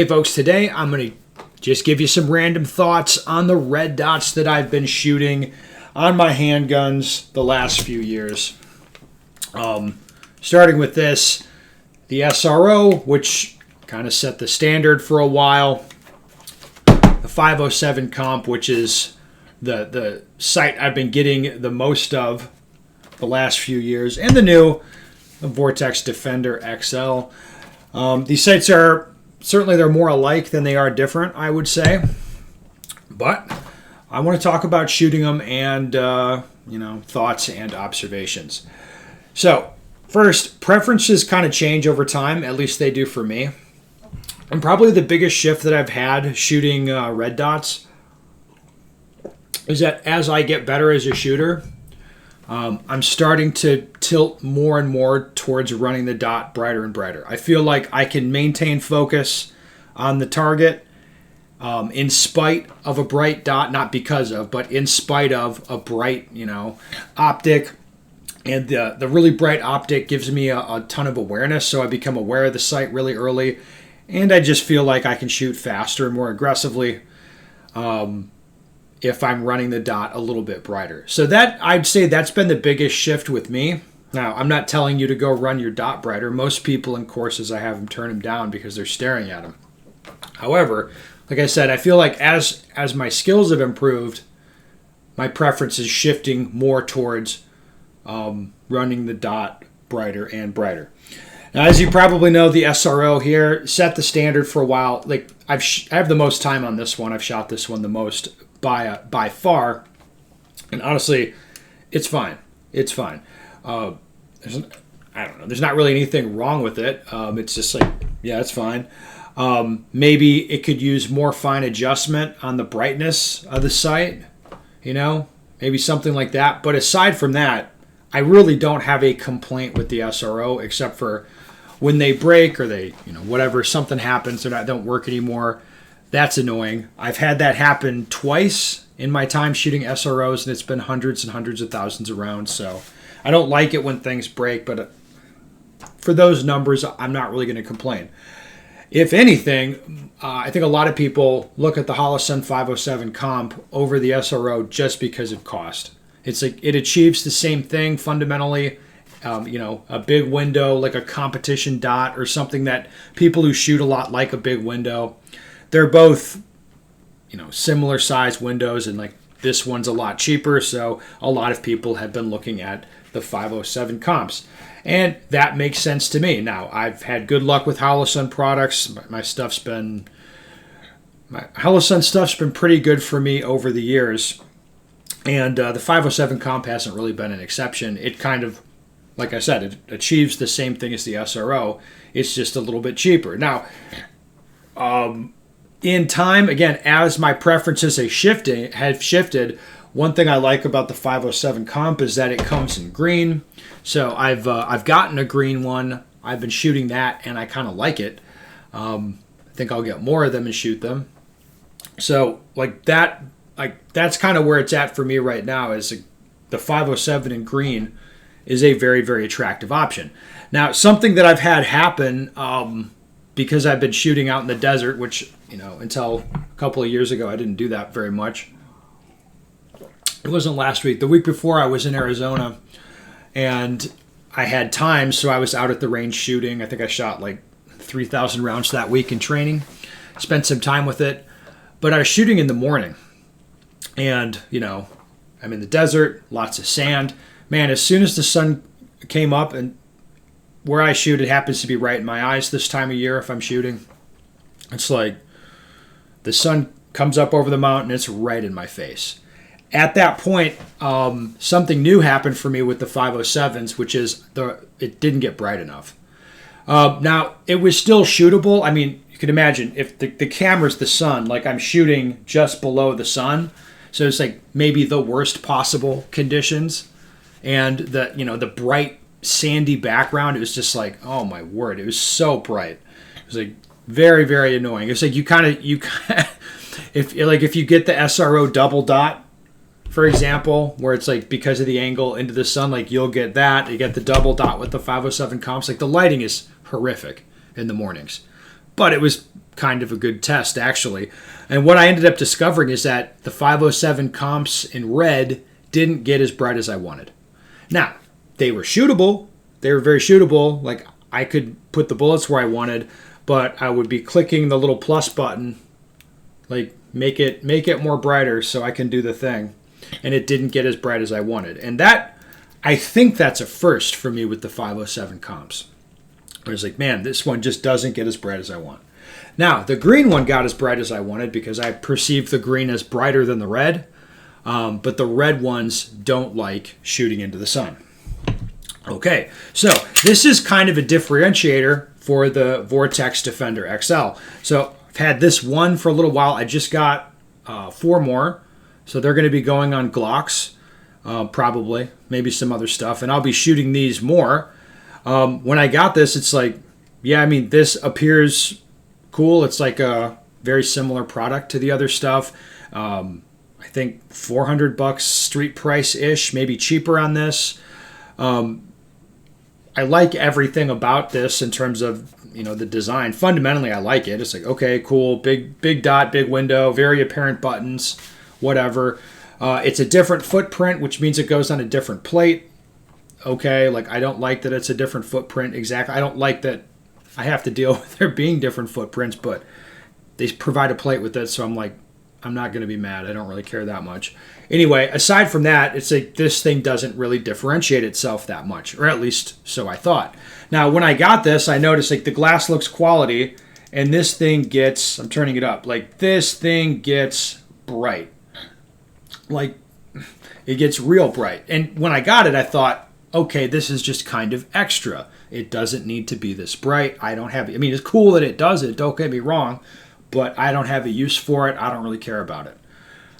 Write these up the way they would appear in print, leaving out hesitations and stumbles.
Hey folks, today I'm going to just give you some random thoughts on the red dots that I've been shooting on my handguns the last few years. Starting with this, the SRO, which kind of set the standard for a while. The 507 comp, which is the sight I've been getting the most of the last few years. And the new Vortex Defender XL. These sights are certainly they're more alike than they are different, I would say. But I want to talk about shooting them and, thoughts and observations. So, first, preferences kind of change over time. At least they do for me. And probably the biggest shift that I've had shooting red dots is that as I get better as a shooter, I'm starting to tilt more and more towards running the dot brighter and brighter. I feel like I can maintain focus on the target in spite of a bright dot, not because of, but in spite of a bright, optic. And the really bright optic gives me a ton of awareness, so I become aware of the sight really early, and I just feel like I can shoot faster and more aggressively if I'm running the dot a little bit brighter. So that, I'd say that's been the biggest shift with me. Now, I'm not telling you to go run your dot brighter. Most people in courses, I have them turn them down because they're staring at them. However, like I said, I feel like as my skills have improved, my preference is shifting more towards running the dot brighter and brighter. Now, as you probably know, the SRO here set the standard for a while. Like I have the most time on this one. I've shot this one the most by far, and honestly, it's fine. It's fine. I don't know. There's not really anything wrong with it. It's just like, yeah, it's fine. Maybe it could use more fine adjustment on the brightness of the sight. Maybe something like that. But aside from that, I really don't have a complaint with the SRO, except for when they break or they, whatever, something happens, they don't work anymore. That's annoying. I've had that happen twice in my time shooting SROs, and it's been hundreds and hundreds of thousands of rounds. So I don't like it when things break, but for those numbers, I'm not really going to complain. If anything, I think a lot of people look at the Holosun 507 comp over the SRO just because of cost. It's like it achieves the same thing fundamentally. A big window, like a competition dot or something that people who shoot a lot like a big window. They're both, similar size windows, and like this one's a lot cheaper. So a lot of people have been looking at the 507 comps, and that makes sense to me. Now, I've had good luck with Holosun products. My Holosun stuff's been pretty good for me over the years, and the 507 comp hasn't really been an exception. It kind of, like I said, it achieves the same thing as the SRO. It's just a little bit cheaper. Now, in time, again, as my preferences have shifted, one thing I like about the 507 comp is that it comes in green. So I've gotten a green one. I've been shooting that, and I kind of like it. I think I'll get more of them and shoot them. So that's kind of where it's at for me right now. Is the 507 in green is a very, very attractive option. Now, something that I've had happen because I've been shooting out in the desert, which, until a couple of years ago, I didn't do that very much. It wasn't last week. The week before, I was in Arizona, and I had time, so I was out at the range shooting. I think I shot like 3,000 rounds that week in training. Spent some time with it. But I was shooting in the morning, and, I'm in the desert, lots of sand. Man, as soon as the sun came up, and where I shoot, it happens to be right in my eyes this time of year if I'm shooting. It's like the sun comes up over the mountain, it's right in my face. At that point, something new happened for me with the 507s, which is it didn't get bright enough. Now, it was still shootable. I mean, you can imagine if the camera's the sun, like I'm shooting just below the sun, so it's like maybe the worst possible conditions. And the bright sandy background, it was just like, oh my word, it was so bright. It was like very, very annoying. It's like you kind of if you get the SRO double dot, for example, where it's like because of the angle into the sun, like you'll get that. You get the double dot with the 507 comps. Like the lighting is horrific in the mornings, but it was kind of a good test, actually. And what I ended up discovering is that the 507 comps in red didn't get as bright as I wanted. Now, they were shootable. They were very shootable. Like, I could put the bullets where I wanted, but I would be clicking the little plus button, like, make it more brighter so I can do the thing. And it didn't get as bright as I wanted. And that, I think that's a first for me with the 507 comps. I was like, man, this one just doesn't get as bright as I want. Now, the green one got as bright as I wanted because I perceived the green as brighter than the red. But the red ones don't like shooting into the sun. Okay, so this is kind of a differentiator for the Vortex Defender XL. So I've had this one for a little while. I just got 4 more. So they're going to be going on Glocks, probably, maybe some other stuff. And I'll be shooting these more. When I got this, it's like, yeah, I mean, this appears cool. It's like a very similar product to the other stuff. I think $400 street price-ish, maybe cheaper on this. I like everything about this in terms of, you know, the design. Fundamentally, I like it. It's like, okay, cool, big dot, big window, very apparent buttons, whatever. It's a different footprint, which means it goes on a different plate. Okay, like, I don't like that it's a different footprint exactly. I don't like that I have to deal with there being different footprints, but they provide a plate with it, so I'm like, I'm not going to be mad. I don't really care that much. Anyway, aside from that, it's like this thing doesn't really differentiate itself that much, or at least so I thought. Now, when I got this, I noticed like the glass looks quality, and this thing gets, I'm turning it up, like this thing gets bright. Like, it gets real bright. And when I got it, I thought, okay, this is just kind of extra. It doesn't need to be this bright. I don't have it. I mean, it's cool that it does it, don't get me wrong, but I don't have a use for it. I don't really care about it.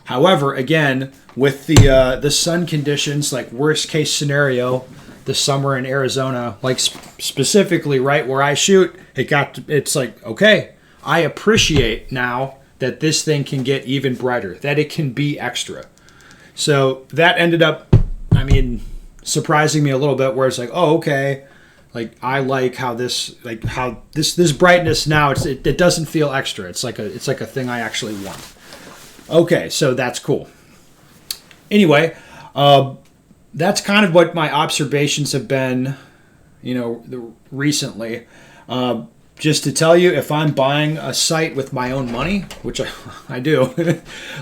However, again, with the sun conditions, like worst case scenario, the summer in Arizona, like specifically right where I shoot, it's like, okay, I appreciate now that this thing can get even brighter, that it can be extra. So that ended up, I mean, surprising me a little bit, where it's like, oh, okay, like I like how this brightness now, it doesn't feel extra. It's like a thing I actually want. Okay, so that's cool. Anyway, that's kind of what my observations have been, you know, recently. Just to tell you, if I'm buying a sight with my own money, which I do,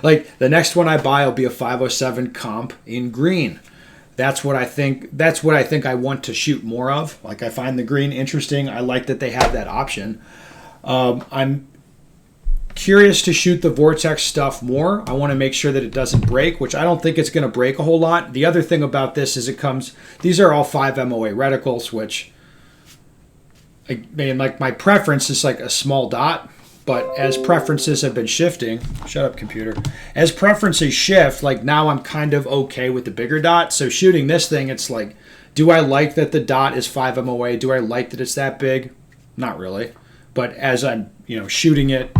like the next one I buy will be a 507 comp in green. That's what I think I want to shoot more of. Like, I find the green interesting. I like that they have that option. I'm curious to shoot the Vortex stuff more. I want to make sure that it doesn't break, which I don't think it's going to break a whole lot. The other thing about this is these are all 5 MOA reticles, which, I mean, like, my preference is like a small dot. But as preferences have been shifting, shut up, computer. As preferences shift, like now I'm kind of okay with the bigger dot. So shooting this thing, it's like, do I like that the dot is 5 MOA? Do I like that it's that big? Not really. But as I'm, you know, shooting it,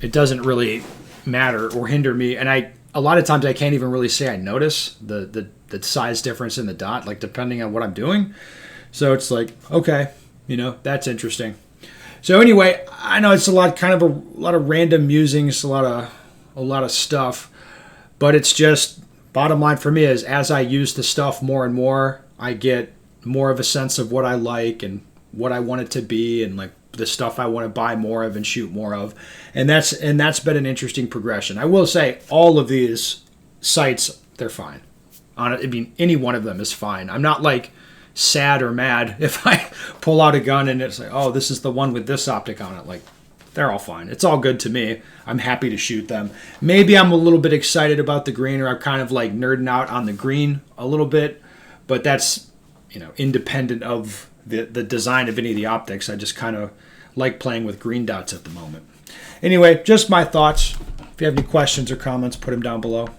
it doesn't really matter or hinder me. And a lot of times I can't even really say I notice the size difference in the dot, like depending on what I'm doing. So it's like, okay, you know, that's interesting. So anyway, I know it's a lot of random musings, a lot of stuff, but it's just, bottom line for me is, as I use the stuff more and more, I get more of a sense of what I like and what I want it to be, and like the stuff I want to buy more of and shoot more of, and that's been an interesting progression. I will say all of these sights, they're fine. I mean, any one of them is fine. I'm not like sad or mad if I pull out a gun and it's like, oh, this is the one with this optic on it. Like, they're all fine. It's all good to me. I'm happy to shoot them. Maybe I'm a little bit excited about the green, or I'm kind of like nerding out on the green a little bit, but that's, you know, independent of the design of any of the optics. I just kind of like playing with green dots at the moment. Anyway, just my thoughts. If you have any questions or comments, put them down below.